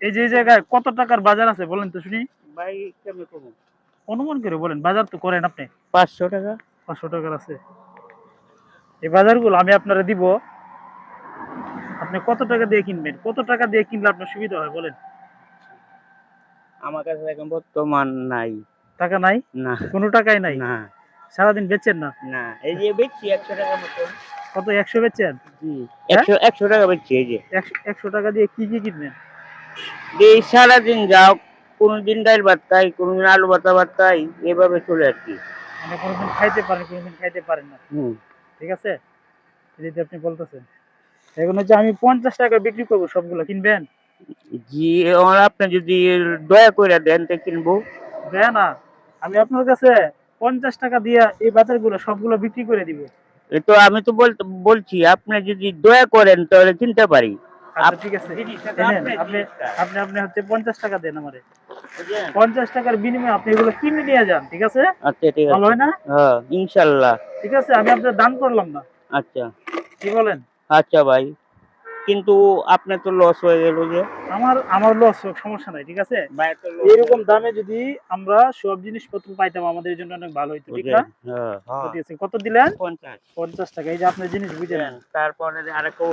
এই যে এই জায়গায় কত টাকার বাজার আছে বলেন তো শুনি? ভাই কেমনে কমু? অনুমান করে বলেন, বাজার তো করেন আপনি। 500 টাকা। 500 টাকার আছে। এই বাজারগুলো আমি আপনারে দিব। আপনি কত টাকা দিয়ে কিনবেন? কত টাকা দিয়ে কিনলে আপনার সুবিধা হয় বলেন? আমার কাছে এখন বর্তমান নাই। টাকা নাই? না, কোনো টাকাই নাই? না, সারাদিন বেচেন না? না। এই যে বেচছি 100 টাকা মতন। কত 100 বেচেন? জি। হ্যাঁ? 100 টাকা বেচছি এই যে। 100 টাকা দিয়ে কি কিনবেন? এই সারাদিন যাও, কোনদিন ডাইল ভাত খাই, কোনদিন আলু ভর্তা ভাত খাই, এভাবে চলে আরকি। মানে কোনদিন খাইতে পারেন, কোনদিন খাইতে পারেন না। হুম। ঠিক আছে? যদি আপনি বলতেছেন। এখন হচ্ছে আমি 50 টাকায় বিক্রি করব সবগুলো, কিনবেন? জি, আর আপনি যদি দয়া কইরা দেন তা কিনবো। দেয় না। আমি আপনার কাছে 50 টাকা দিয়ে এই বাজারগুলো সবগুলো বিক্রি করে দিব। এ তো আমি তো বলছি আপনি যদি দয়া করেন তাহলে কিনতে পারি। আচ্ছা ঠিক আছে। জিনিসটা তো নেন আপনার আপনি জিনিসটা। আপনি আপনি হচ্ছে 50 টাকা দেন আমারে। বুঝলেন? 50 টাকার বিনিময়ে আপনি এগুলো কিনে নিয়ে যান। ঠিক আছে? আচ্ছা ঠিক ভালো আছে। হয় না? হ্যাঁ, ইনশাআল্লাহ। ঠিক আছে? আমি আপনার দান করলাম না। আচ্ছা, কি বলেন? আচ্ছা ভাই। কিন্তু আপনার তো লস হয়ে গেল যে। আমার আমার লস হোক, সমস্যা নাই। ঠিক আছে? ভাইয়ের তো লস হয়ে এরকম গেল। দামে যদি আমরা সব জিনিসপত্র পাইতাম আমাদের জন্য অনেক ভালো হইতো। ঠিক না? বুঝলেন? হ্যাঁ, তো হ্যাঁ। ঠিক আছে। কত দিলেন? 50। 50 টাকা। এই যে আপনার জিনিস বুঝে বুঝলেন? নেন। তারপরে আরেকটা